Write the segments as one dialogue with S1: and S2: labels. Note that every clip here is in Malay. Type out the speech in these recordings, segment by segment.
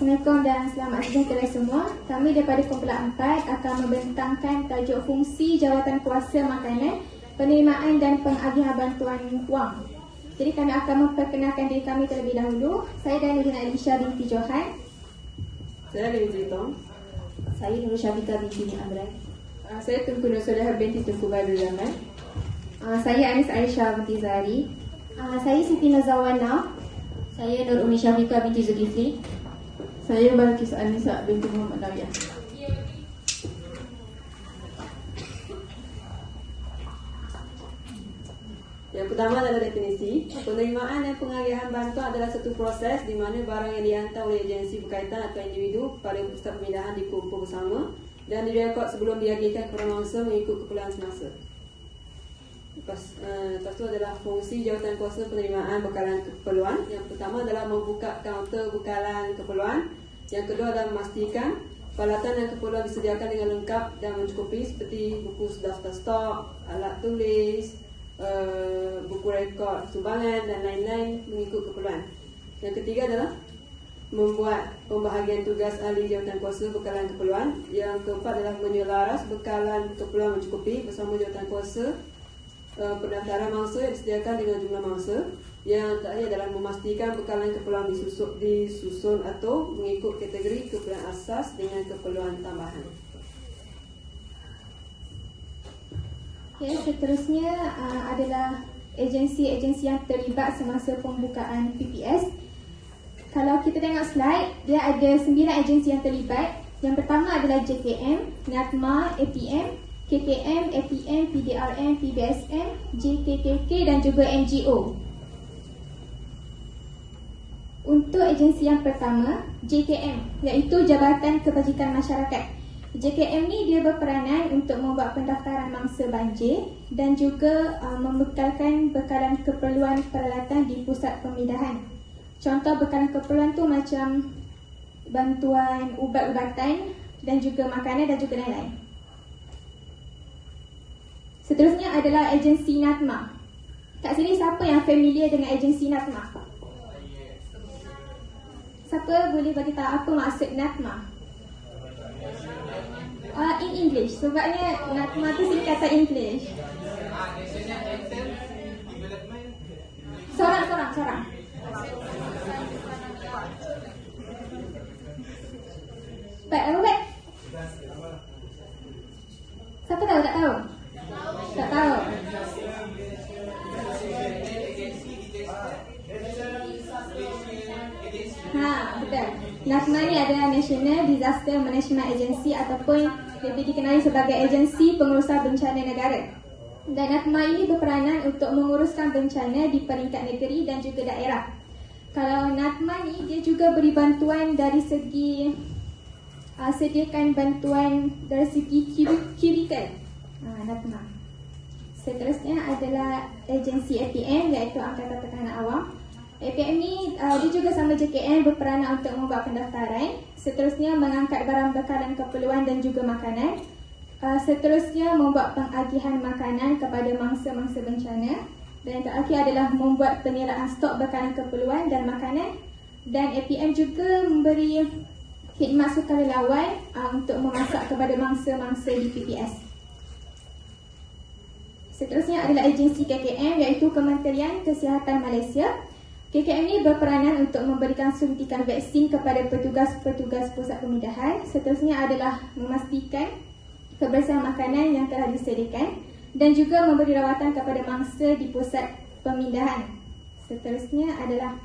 S1: Assalamualaikum dan selamat sejahtera semua. Kami daripada kumpulan 4 akan membentangkan tajuk fungsi jawatan kuasa makanan, penerimaan dan pengagihan bantuan wang. Jadi kami akan memperkenalkan diri kami terlebih dahulu. Saya Danuddin Alisha binti Johan.
S2: Saya Lindsay Tong.
S3: Saya Nur Syafika binti Amran.
S2: Saya Tunku Nursulihah binti Tunku Badrul Zaman.
S3: Saya Anis Aisyah binti Zahari.
S1: Saya Siti Nazawana.
S3: Saya Nur Umi Syafika binti Zulkifli.
S2: Saya Balkis Anissa binti Muhammad Nawiyah. Yang pertama adalah definisi. Penerimaan dan pengagihan bantuan adalah satu proses di mana barang yang dihantar oleh agensi berkaitan atau individu pada pusat pemindahan dikumpul bersama dan direkod sebelum diagihkan kepada mangsa mengikut keperluan semasa. Lepas tu adalah fungsi jawatan kuasa penerimaan bekalan keperluan. Yang pertama adalah membuka kaunter bekalan keperluan. Yang kedua adalah memastikan peralatan dan keperluan disediakan dengan lengkap dan mencukupi seperti buku daftar stok, alat tulis, buku rekod sumbangan dan lain-lain mengikut keperluan. Yang ketiga adalah membuat pembahagian tugas ahli jawatan kuasa bekalan keperluan. Yang keempat adalah menyelaras bekalan keperluan mencukupi bersama jawatan kuasa pendaftaran mangsa yang disediakan dengan jumlah mangsa. Yang terakhir adalah memastikan bekalan keperluan disusun atau mengikut kategori keperluan asas dengan keperluan tambahan.
S1: Okay, seterusnya adalah agensi-agensi yang terlibat semasa pembukaan PPS. Kalau kita tengok slide, dia ada 9 agensi yang terlibat. Yang pertama adalah JKM, NATMA, APM, KKM, APM, PDRM, PBSM, JKKK dan juga NGO. Untuk agensi yang pertama, JKM, iaitu Jabatan Kebajikan Masyarakat. JKM ni dia berperanan untuk membuat pendaftaran mangsa banjir dan juga membekalkan bekalan keperluan peralatan di pusat pemindahan. Contoh bekalan keperluan tu macam bantuan ubat-ubatan dan juga makanan dan juga lain-lain. Seterusnya adalah agensi NATMA. Kat sini siapa yang familiar dengan agensi NATMA? Siapa boleh bagi tahu apa maksud NATMA? In English, sebabnya NATMA tu singkatan English. Sorang. Pak Robert? Siapa tahu? Tak tahu? Tak tahu. Betul. NATMA ni adalah National Disaster Management Agency ataupun lebih dikenali sebagai Agensi Pengurusan Bencana Negara. Dan NATMA ini berperanan untuk menguruskan bencana di peringkat negeri dan juga daerah. Kalau NATMA ni dia juga beri bantuan dari segi sediakan bantuan dari segi kubikel. NATMA. Seterusnya adalah agensi APM iaitu Angkatan Pertahanan Awam. APM ni dia juga sama JKM berperanan untuk membuat pendaftaran. Seterusnya mengangkat barang bekalan keperluan dan juga makanan. Seterusnya membuat pengagihan makanan kepada mangsa-mangsa bencana. Dan yang terakhir adalah membuat peniraan stok bekalan keperluan dan makanan. Dan APM juga memberi khidmat sukarelawan untuk memasak kepada mangsa-mangsa di PPS. Seterusnya adalah agensi KKM iaitu Kementerian Kesihatan Malaysia. KKM ini berperanan untuk memberikan suntikan vaksin kepada petugas-petugas pusat pemindahan. Seterusnya adalah memastikan kebersihan makanan yang telah disediakan dan juga memberi rawatan kepada mangsa di pusat pemindahan. Seterusnya adalah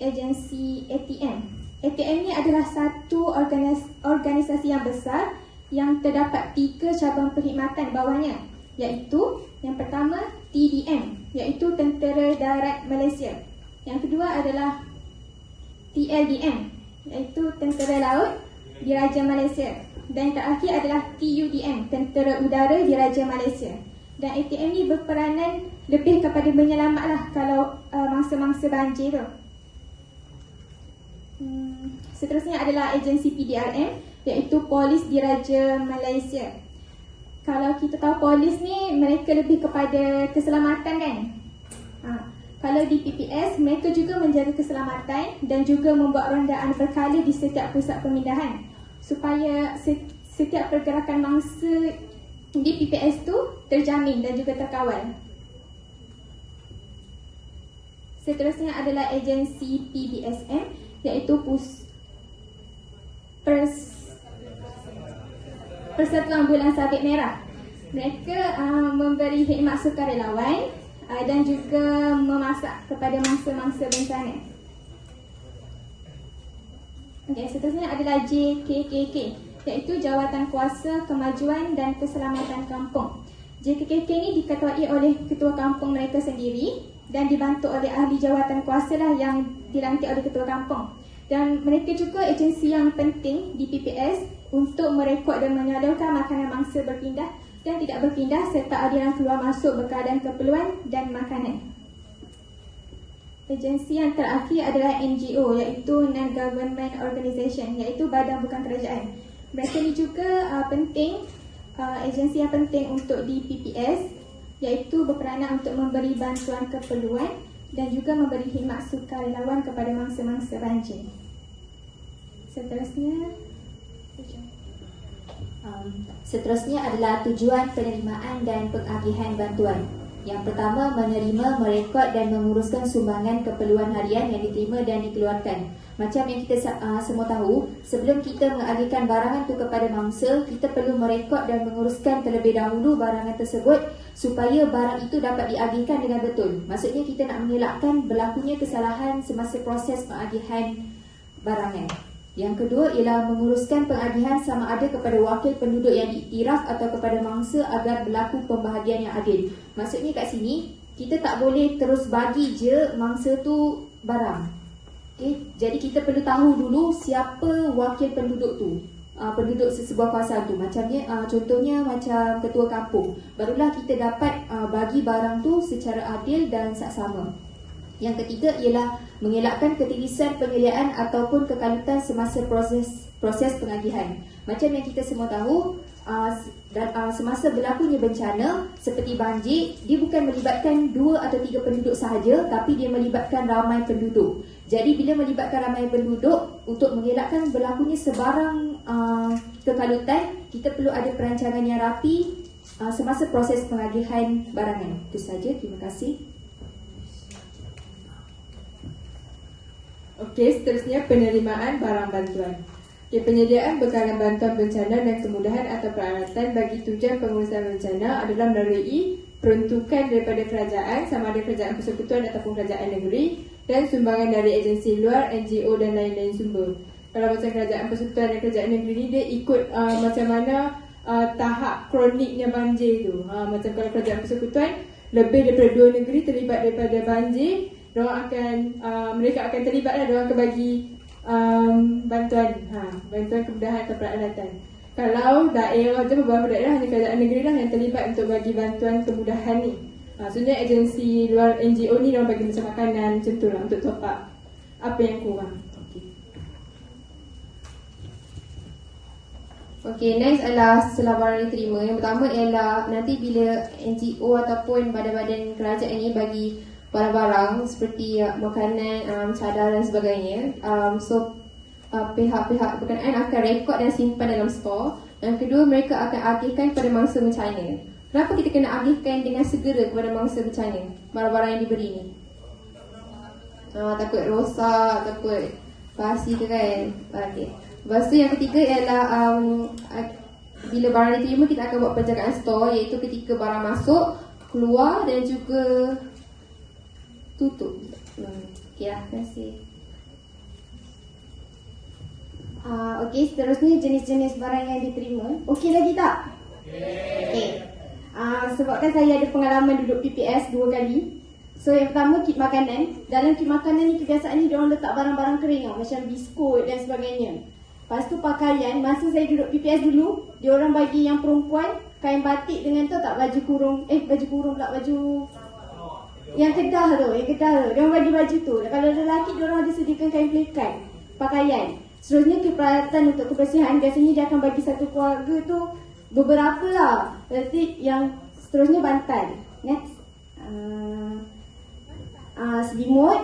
S1: agensi ATM. ATM ini adalah satu organisasi yang besar yang terdapat 3 cabang perkhidmatan bawahnya, iaitu yang pertama TDM, iaitu Tentera Darat Malaysia. Yang kedua adalah TLDM, iaitu Tentera Laut Diraja Malaysia. Dan yang terakhir adalah TUDM, Tentera Udara Diraja Malaysia. Dan ATM ni berperanan lebih kepada menyelamatlah kalau mangsa-mangsa banjir tu. Seterusnya adalah agensi PDRM, iaitu Polis Diraja Malaysia. Kalau kita tahu polis ni, mereka lebih kepada keselamatan kan. Kalau di PPS, mereka juga menjaga keselamatan dan juga membuat rondaan berkala di setiap pusat pemindahan supaya setiap pergerakan mangsa di PPS tu terjamin dan juga terkawal. Seterusnya adalah agensi PBSM, iaitu Persatuan Bulan Sabit Merah. Mereka memberi khidmat sukarelawan dan juga memasak kepada mangsa-mangsa bencana. Okay, seterusnya adalah JKKK, iaitu Jawatan Kuasa Kemajuan dan Keselamatan Kampung. JKKK ni diketuai oleh ketua kampung mereka sendiri dan dibantu oleh ahli jawatan kuasa lah yang dilantik oleh ketua kampung. Dan mereka juga agensi yang penting di PPS untuk merekod dan menyalurkan makanan mangsa berpindah dan tidak berpindah serta aliran keluar masuk berkadang keperluan dan makanan. Agensi yang terakhir adalah NGO, iaitu Non-Government Organisation, iaitu badan bukan kerajaan. Mereka ni juga penting, agensi yang penting untuk di PPS, iaitu berperanan untuk memberi bantuan keperluan dan juga memberi khidmat sukarelawan kepada mangsa-mangsa banjir.
S3: Seterusnya adalah tujuan penerimaan dan pengagihan bantuan. Yang pertama, menerima, merekod dan menguruskan sumbangan keperluan harian yang diterima dan dikeluarkan. Macam yang kita semua tahu, sebelum kita mengagihkan barangan itu kepada mangsa, kita perlu merekod dan menguruskan terlebih dahulu barangan tersebut supaya barang itu dapat diagihkan dengan betul. Maksudnya kita nak mengelakkan berlakunya kesalahan semasa proses pengagihan barangan. Yang kedua ialah menguruskan pengagihan sama ada kepada wakil penduduk yang diiktiraf atau kepada mangsa agar berlaku pembahagian yang adil. Maksudnya kat sini, kita tak boleh terus bagi je mangsa tu barang. Okay? Jadi kita perlu tahu dulu siapa wakil penduduk tu, penduduk sesebuah kawasan tu. Contohnya macam ketua kampung. Barulah kita dapat bagi barang tu secara adil dan saksama. Yang ketiga ialah mengelakkan ketirisan penyediaan ataupun kekalutan semasa proses pengagihan. Macam yang kita semua tahu, semasa berlakunya bencana seperti banjir, dia bukan melibatkan 2 atau 3 penduduk sahaja, tapi dia melibatkan ramai penduduk. Jadi bila melibatkan ramai penduduk, untuk mengelakkan berlakunya sebarang kekalutan, kita perlu ada perancangan yang rapi semasa proses pengagihan barangan. Itu saja, terima kasih.
S2: Okey, seterusnya penerimaan barang bantuan. Okay, penyediaan bekalan bantuan bencana dan kemudahan atau peralatan bagi tujuan pengurusan bencana adalah melalui peruntukan daripada kerajaan, sama ada kerajaan persekutuan ataupun kerajaan negeri, dan sumbangan dari agensi luar, NGO dan lain-lain sumber. Kalau macam kerajaan persekutuan dan kerajaan negeri ni, dia ikut macam mana tahap kroniknya banjir tu. Macam kalau kerajaan persekutuan, lebih daripada 2 negeri terlibat daripada banjir, mereka akan terlibat lah, diorang akan bagi bantuan kemudahan atau peralatan. Kalau daerah je, beberapa daerah hanya kerajaan negeri lah yang terlibat untuk bagi bantuan kemudahan ni. Sebenarnya agensi luar NGO ni diorang bagi macam makanan macam tu lah untuk top up apa yang kurang.
S4: Okey, next adalah setelah barang diterima. Yang pertama ialah nanti bila NGO ataupun badan-badan kerajaan ini bagi barang-barang seperti makanan, cadar dan sebagainya. Pihak-pihak berkenaan akan rekod dan simpan dalam stor. Yang kedua, mereka akan agihkan kepada mangsa bencana. Kenapa kita kena agihkan dengan segera kepada mangsa bencana barang-barang yang diberi ni? Takut rosak, takut basi ke kan? Okay. Lepas tu yang ketiga ialah bila barang diterima, kita akan buat penjagaan stor, iaitu ketika barang masuk, keluar dan juga tutup. Okey lah, terima kasih.
S5: Okey, seterusnya jenis-jenis barang yang diterima. Okey lagi tak? Okey. Sebabkan saya ada pengalaman duduk PPS 2 kali. So yang pertama, kit makanan. Dalam kit makanan ni kebiasaannya diorang letak barang-barang kering macam biskut dan sebagainya. Lepas tu pakaian, masa saya duduk PPS dulu, diorang bagi yang perempuan kain batik dengan tu tak baju kurung yang kedah tu, diorang bagi baju tu. Kalau lelaki, diorang ada sediakan kain pelikat, pakaian. Seterusnya peralatan untuk kebersihan, biasanya dia akan bagi satu keluarga tu beberapa lah. Nanti yang seterusnya bantal. Next. selimut,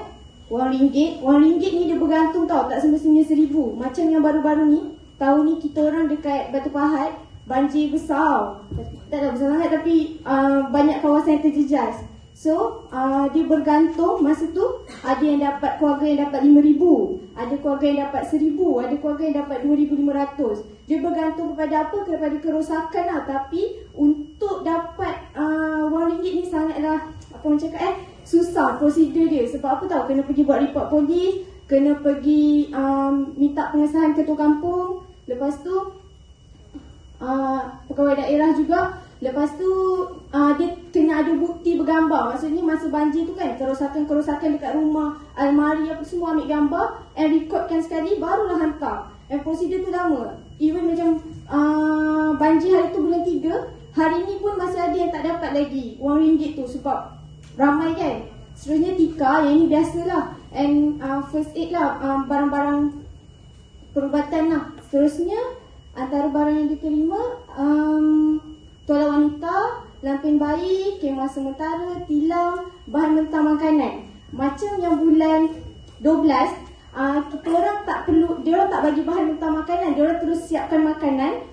S5: wang ringgit. Wang ringgit ni dia bergantung tau, tak semestinya 1,000. Macam yang baru-baru ni, tahun ni kita orang dekat Batu Pahat, banjir besar. Tak tahu besar sangat tapi banyak kawasan yang terjejas. So, dia bergantung masa tu ada yang dapat, keluarga yang dapat 5,000, ada keluarga yang dapat 1,000, ada keluarga yang dapat 2,500. Dia bergantung kepada apa? Kepada kerosakan lah. Tapi untuk dapat wang ringgit ni sangatlah, apa orang cakap susah prosedur dia. Sebab apa tahu? Kena pergi buat report polis, kena pergi minta pengesahan ketua kampung. Lepas tu pegawai daerah juga. Lepas tu dia kena ada bukti bergambar. Maksudnya masa banjir tu kan, kerosakan-kerosakan dekat rumah, almari apa semua ambil gambar and recordkan sekali barulah hantar. And prosedur tu lama. Even macam banjir hari tu bulan 3, hari ni pun masih ada yang tak dapat lagi wang ringgit tu sebab ramai kan. Seterusnya tikar, yang ni biasalah. And first aid lah, barang-barang perubatan lah. Seterusnya antara barang yang diterima, tuala wanita, lampin bayi, kemah sementara, tilam, bahan mentah makanan. Macam yang bulan 12, kita orang tak perlu, dia orang tak bagi bahan mentah makanan, dia orang terus siapkan makanan,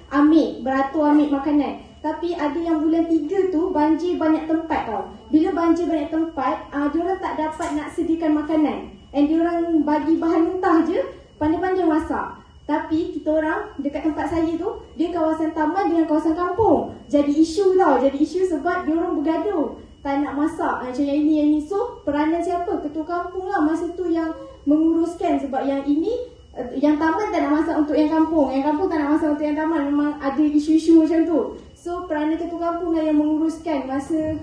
S5: beratur ambil makanan. Tapi ada yang bulan 3 tu banjir banyak tempat tau. Bila banjir banyak tempat, dia orang tak dapat nak sediakan makanan. And dia orang bagi bahan mentah je, pandai-pandai masak. Tapi kita orang dekat tempat saya tu, dia kawasan taman dengan kawasan kampung. Jadi isu tau, jadi isu sebab dia orang bergaduh. Tak nak masak, macam yang ini. So peranan siapa? Ketua kampung lah masa tu yang menguruskan. Sebab yang ini, yang taman tak nak masak untuk yang kampung, yang kampung tak nak masak untuk yang taman. Memang ada isu-isu macam tu. So peranan ketua kampung lah yang menguruskan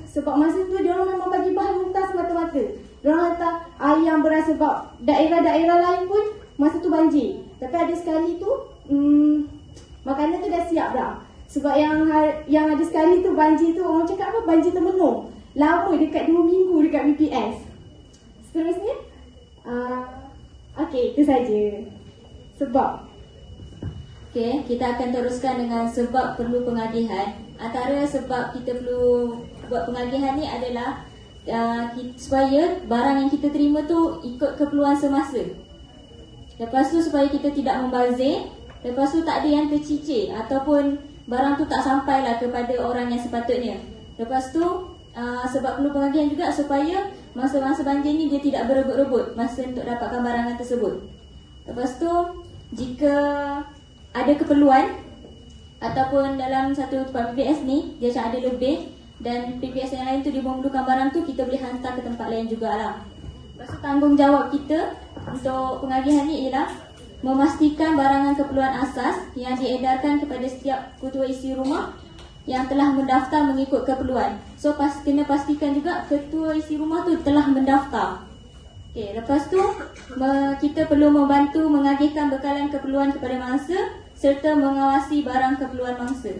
S5: sebab masa tu dia orang memang bagi bahan mentah semata-mata. Dia orang hantar ayam, beras sebab daerah-daerah lain pun masa tu banjir. Tapi ada sekali tu makanan tu dah siap dah. Sebab yang ada sekali tu banjir tu, orang cakap apa? Banjir termenung. Lama dekat 2 minggu dekat BPS. Seterusnya okey, itu saja. Sebab
S3: Okey, kita akan teruskan dengan sebab perlu pengagihan. Antara sebab kita perlu buat pengagihan ni adalah supaya barang yang kita terima tu ikut keperluan semasa. Lepas tu supaya kita tidak membazir. Lepas tu tak ada yang tercicir ataupun barang tu tak sampailah kepada orang yang sepatutnya. Lepas tu sebab perlu pengagihan juga supaya masa-masa banjir ni dia tidak berebut-rebut masa untuk dapatkan barangan tersebut. Lepas tu jika ada keperluan ataupun dalam satu tempat PPS ni dia macam ada lebih dan PPS yang lain tu dia memerlukan barang tu, kita boleh hantar ke tempat lain jugalah. Lepas tu tanggungjawab kita untuk pengagihan ni ialah memastikan barangan keperluan asas yang diedarkan kepada setiap ketua isi rumah yang telah mendaftar mengikut keperluan. So kena pastikan juga ketua isi rumah tu telah mendaftar. Okay, lepas tu kita perlu membantu mengagihkan bekalan keperluan kepada mangsa serta mengawasi barang keperluan mangsa.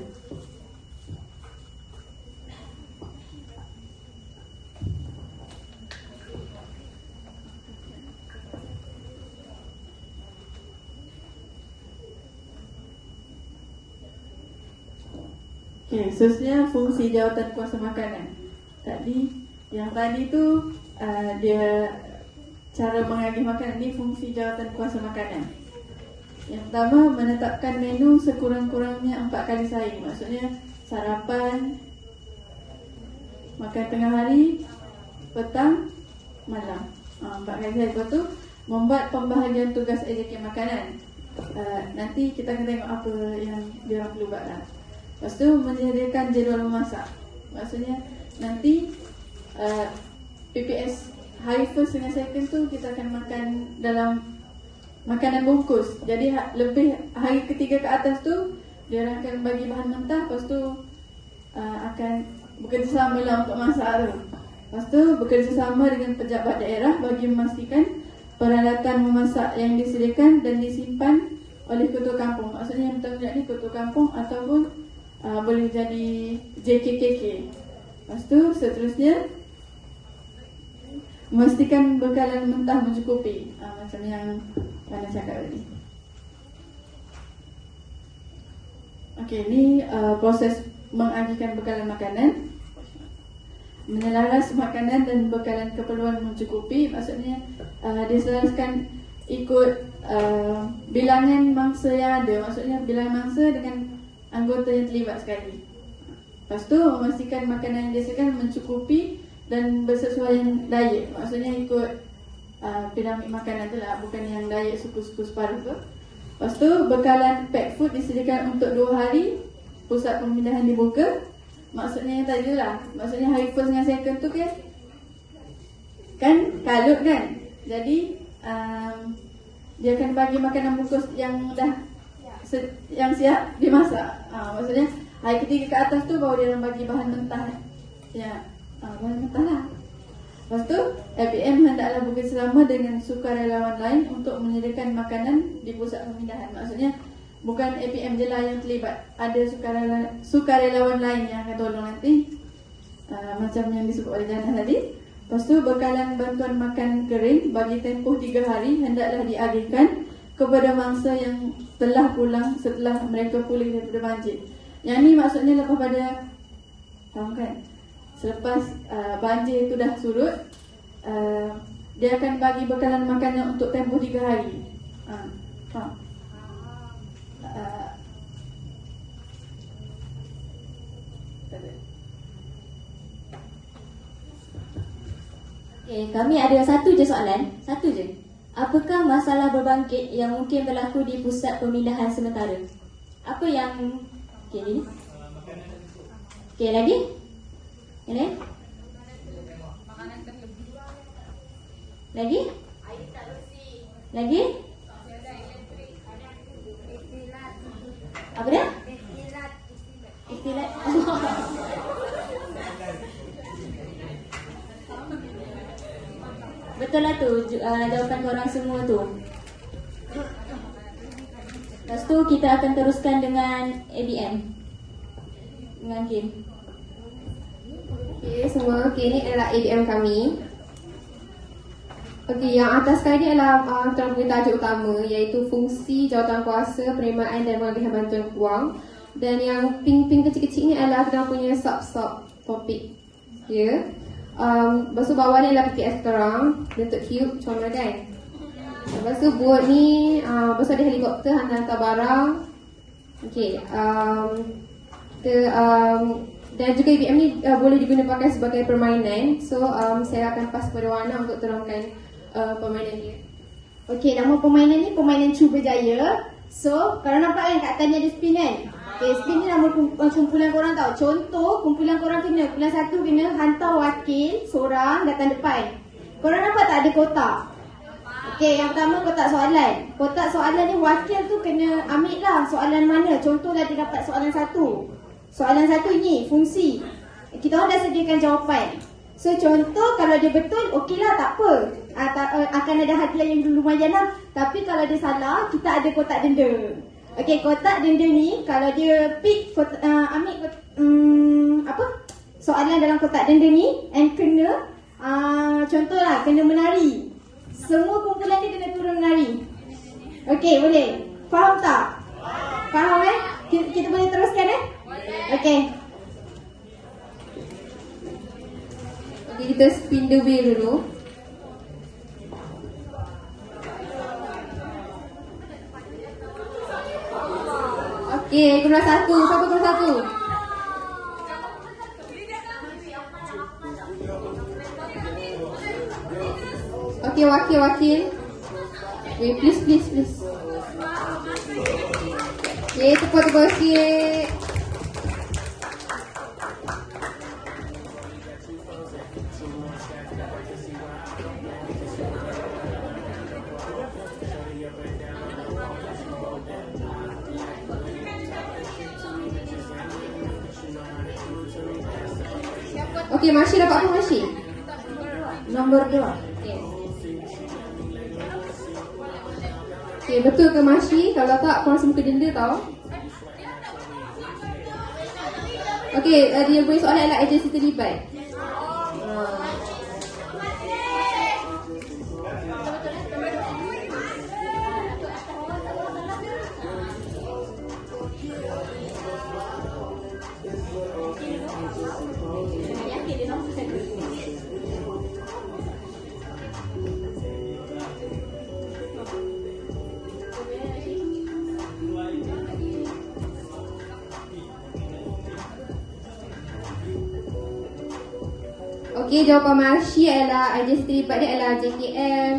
S6: Okay, seterusnya fungsi jawatan kuasa makanan. Yang tadi tu dia cara mengagih makanan ni fungsi jawatan kuasa makanan. Yang pertama, menetapkan menu sekurang-kurangnya 4 kali sehari. Maksudnya sarapan, makan tengah hari, petang, malam. 4 kali sehari. Lepas tu membuat pembahagian tugas AJK makanan. Nanti kita akan tengok apa yang dia perlu buat lah. Lepas tu menyediakan jadual memasak. Maksudnya nanti PPS hari first dengan second tu kita akan makan dalam makanan bungkus. Jadi lebih hari ketiga ke atas tu dia akan bagi bahan mentah. Lepas tu akan bekerjasama lah untuk masak tu. Lepas tu bekerjasama dengan pejabat daerah bagi memastikan peralatan memasak yang disediakan dan disimpan oleh ketua kampung. Maksudnya yang bertanggungjawab ni ketua kampung ataupun boleh jadi JKKK. Lepas tu seterusnya memastikan bekalan mentah mencukupi. Macam yang Mana cakap tadi. Okey, ni proses mengagihkan bekalan makanan. menyelaras makanan dan bekalan keperluan mencukupi. Maksudnya diselaraskan ikut bilangan mangsa yang ada. Maksudnya bilangan mangsa dengan anggota yang terlibat sekali. Lepas tu memastikan makanan yang disediakan mencukupi dan bersesuaian diet. Maksudnya ikut piramid makanan tu lah, bukan yang diet suku-suku separuh tu. Lepas tu bekalan pack food disediakan untuk 2 hari. Pusat pemindahan dibuka. Maksudnya yang tadi lah, maksudnya hari first dengan second tu kan kalut kan. Jadi dia akan bagi makanan bungkus yang dah yang siap dimasak. Maksudnya hari ketiga ke atas tu baru dia orang bagi bahan mentah. Ya, bahan mentah lah. Lepas tu APM hendaklah bekerjasama dengan sukarelawan lain untuk menyediakan makanan di pusat pemindahan. Maksudnya bukan APM je lah yang terlibat, ada sukarelawan lain yang akan tolong nanti, macam yang disebut oleh Jana tadi. Lepas tu bekalan bantuan makan kering bagi tempoh 3 hari hendaklah diagihkan kepada mangsa yang telah pulang setelah mereka pulih daripada banjir. Yang ni maksudnya lepas pada, faham kan? Selepas banjir itu dah surut, dia akan bagi bekalan makanan untuk tempoh 3 hari. Faham?
S3: Okay, kami ada satu je soalan. Satu je. Apakah masalah berbangkit yang mungkin berlaku di pusat pemindahan sementara? Apa yang... Okay, ni. Okay, lagi? Yang lain? Lagi? Lagi? Apa dia? Istilat. Betul lah tu jawapan korang semua tu. Lepas tu kita akan teruskan dengan ABM, dengan Kim.
S4: Okay, semua. Okay, ni adalah ABM kami. Okay, yang atas sekali ni adalah kita punya tajuk utama, iaitu fungsi jawatankuasa, penerimaan dan pengagihan bantuan wang. Dan yang pink-pink kecil-kecil ni adalah kita punya sub-sub topik. Ya. Lepas tu bawah ni adalah PPS korang, bentuk cube, comel kan. Lepas tu boat ni, lepas tu ada helikopter hantar barang. Okay, dan juga ABM ni boleh digunakan sebagai permainan. So saya akan pass kepada Wana untuk terangkan permainan dia.
S5: Okey, nama permainan ni permainan Cuba Jaya. So, kalau nampak kan kat atas ni ada spin kan? Okey, spin ni nama kumpulan korang tau. Contoh, kumpulan korang kumpulan satu kena hantar wakil seorang datang depan. Korang nampak tak ada kotak? Okey, yang pertama kotak soalan. Kotak soalan ni wakil tu kena ambil lah soalan mana. Contohlah dia dapat soalan 1. Soalan 1 ni, fungsi. Kita orang dah sediakan jawapan. So contoh kalau dia betul, okeylah, tak apa. Akan ada hadiah yang lumayan lah. Tapi kalau dia salah, kita ada kotak denda. Okey, kotak denda ni kalau dia pick ambil soalan dalam kotak denda ni and kena contohlah kena menari. Semua kumpulan ni kena turun menari. Okey, boleh? Faham tak? Faham kan? Kita boleh teruskan Okey.
S4: Okay, kita spin the wheel dulu. Okay, kumpulan 1. Siapa kumpulan 1? Okay, wakil. Wait, please. Okay, tepat sikit. Okey, Masih dapat apa Masih? Nombor 2. Okey, betul ke Masih? Kalau tak, korang semua ke denda tau. Okey, dia punya soalan adalah agensi terlibat. Okey, jawapan Marshy adalah agensi terlibat dia adalah JKM,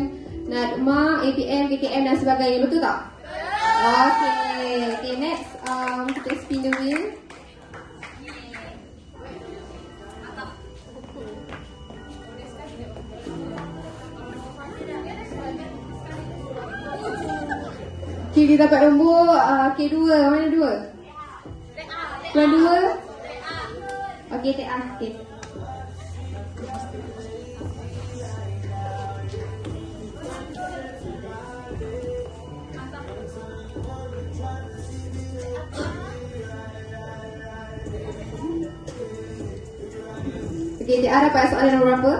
S4: NADMA, APM, KKM dan sebagainya. Betul tak? Okay, next kita spin the wheel. Okay, kita dapat nombor K2. Mana 2? Tuan 2? Okay, TA. Okay. Okay, TA dapat soalan nombor berapa?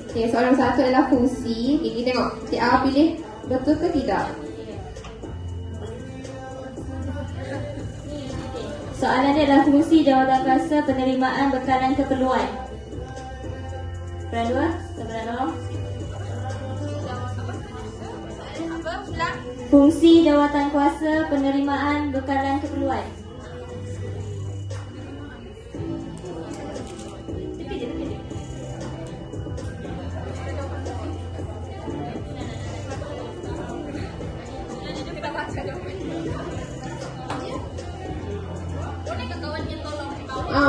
S4: Okay, soalan nombor 1 adalah fungsi. Okay, kita tengok TA pilih betul ke tidak?
S7: Soalan dia adalah fungsi jawatan kuasa penerimaan bekalan keperluan. Peran 2, siapa nak tolong? Fungsi jawatan kuasa penerimaan bekalan keperluan.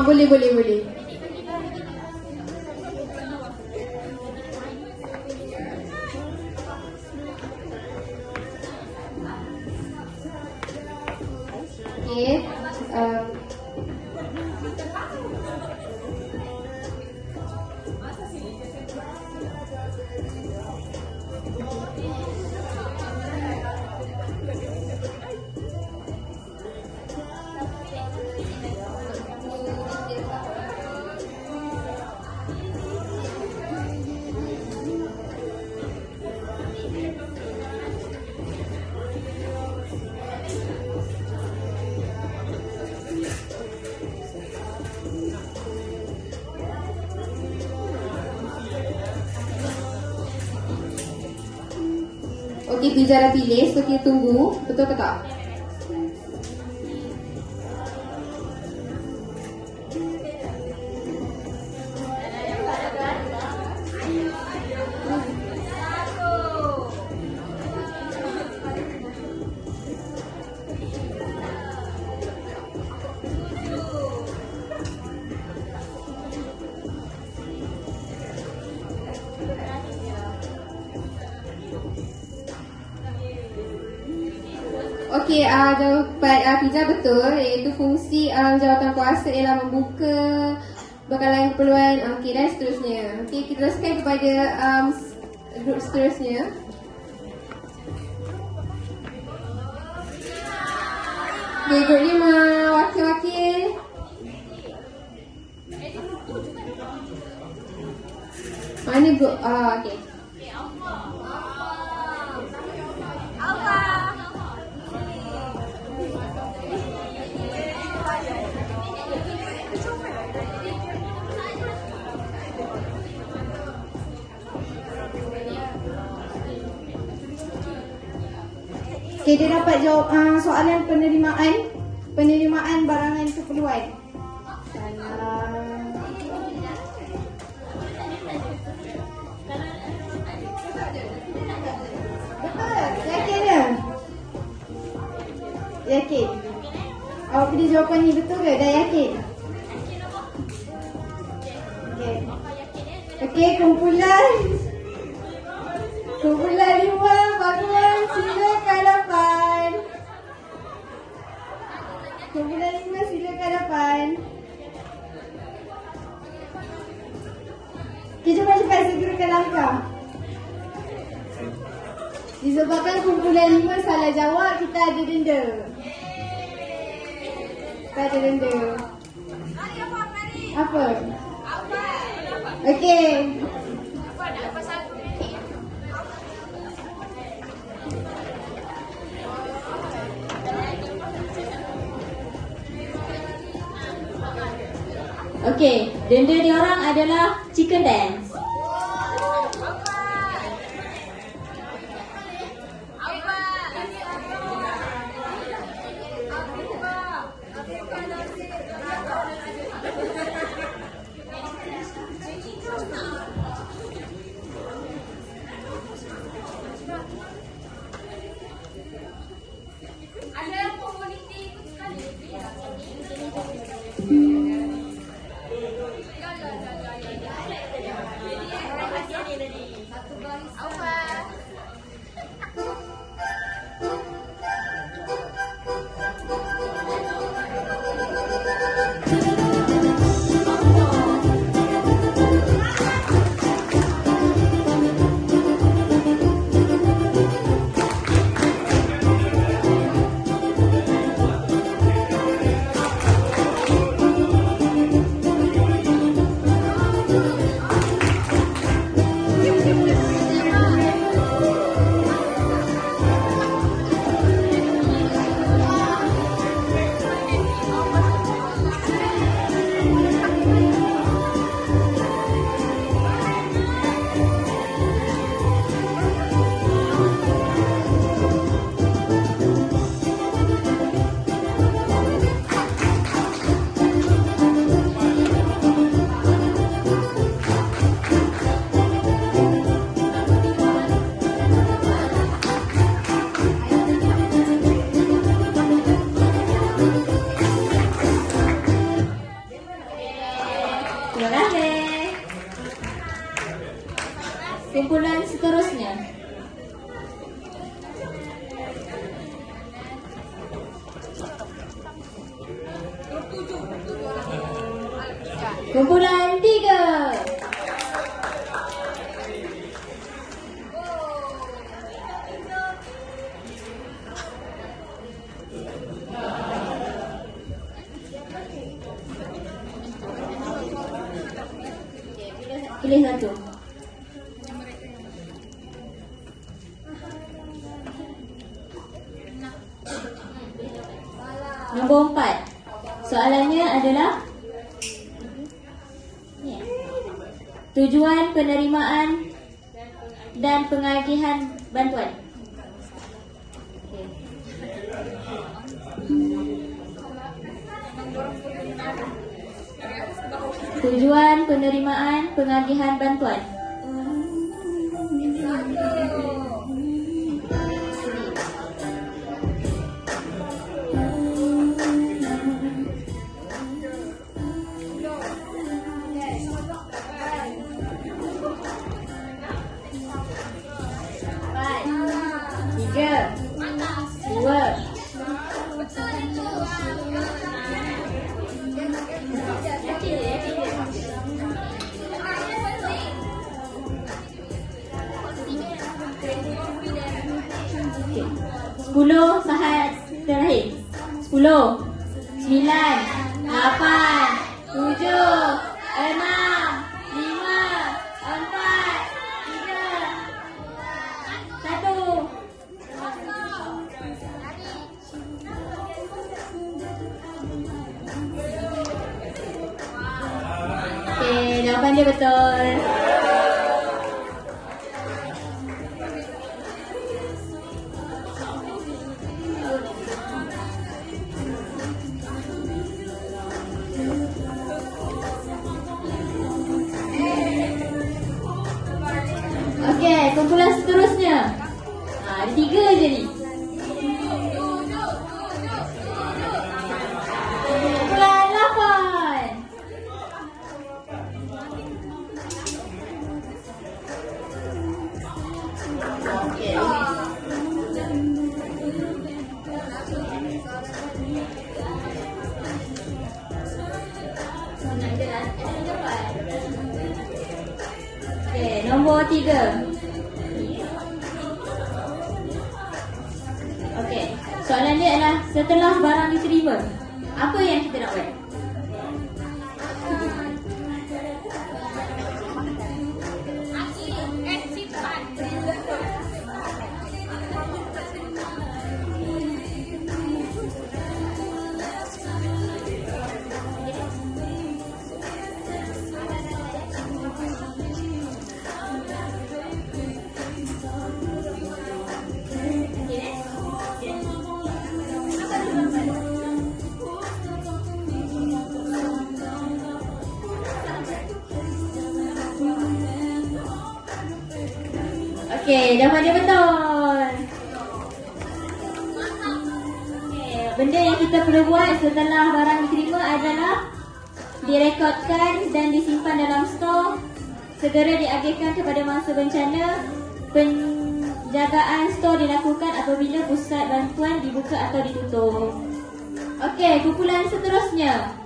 S4: Boleh. Okay. Okey, Pizza dah pilih, so kita tunggu. Betul ke tak? Okey, jawapan Pizza betul, iaitu fungsi jawatan kuasa ialah membuka bekalan keperluan. Okey, dan seterusnya. Okey, kita teruskan kepada grup seterusnya. Okey, grup 5, wakil-wakil. Mana grup? Okey.
S5: Okay, dia dapat jawab soalan penerimaan barangan keperluan. Betul, yakin ke? Yakin. Awak pilih jawapan ni betul ke? Dah yakin? Okay. Okay, kumpulan 5 bangun sila ke hadapan. Kumpulan 5 sila ke hadapan. Okay, cepat-cepat segerakan langkah. Disebabkan kumpulan 5 salah jawab, kita ada denda. Kita ada denda. Apa? Okey.
S7: Okey, denda diorang adalah chicken dance. Terima kasih. Kumpulan seterusnya. Kumpulan 3. Pilih satu. Nombor 4. Soalannya adalah tujuan penerimaan dan pengagihan bantuan. Tujuan penerimaan pengagihan bantuan. Sepuluh sahat terakhir. 10, 9, 8, 7, 6, 5, 4, 3, 1. Okey, jawapan dia betul. Okey, kumpulan seterusnya. Ada 3 je ni. Kumpulan 8. Okey. Okey, nombor 3. Okey, soalan dia adalah setelah barang diterima, apa yang kita nak buat? Okey, jawapan dia betul. Okey, benda yang kita perlu buat setelah barang diterima adalah direkodkan dan disimpan dalam stor, segera diagihkan kepada mangsa bencana. Penjagaan stor dilakukan apabila pusat bantuan dibuka atau ditutup. Okey, kumpulan seterusnya.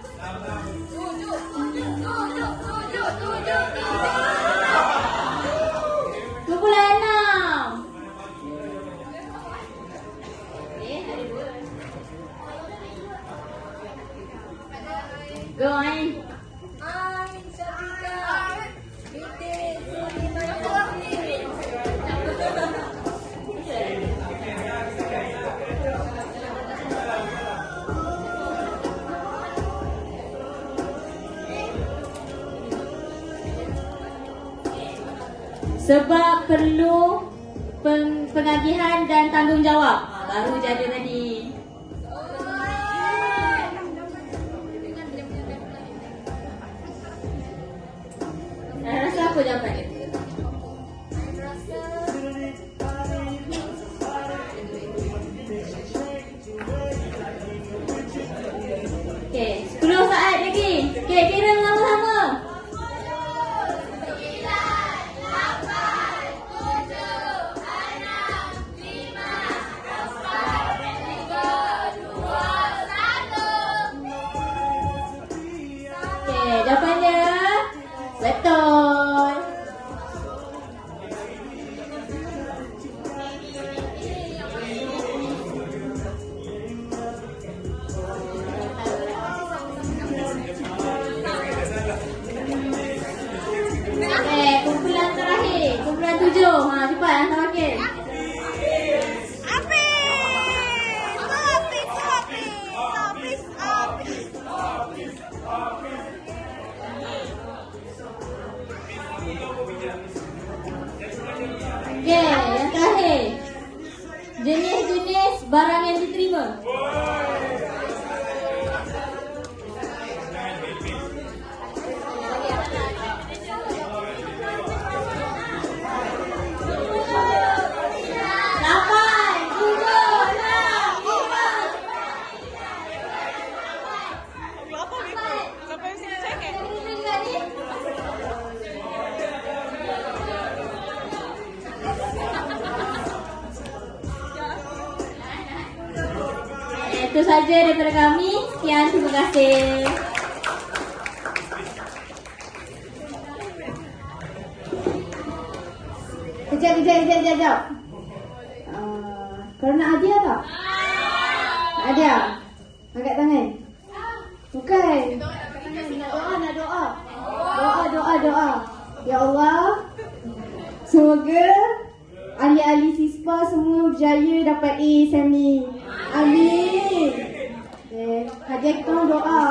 S7: Kumpulan 6. Ada 2. Go on. Sebab perlu pengagihan dan tanggungjawab. Baru je ada tadi. Rasa apa jawapan dia? Okey, 10 saat lagi. Okey, kira sama-sama. Okey, yang terakhir. Jenis-jenis barang yang diterima. Itu saja daripada kami. Sekian, terima kasih.
S5: Kejap. Kalau nak hadiah tak? Nak hadiah? Angkat tangan. Bukan. Nak doa. Doa. Ya Allah, semoga ahli-ahli siswa semua berjaya dapat A SEM ni. Amin. Hadiah kita orang doa.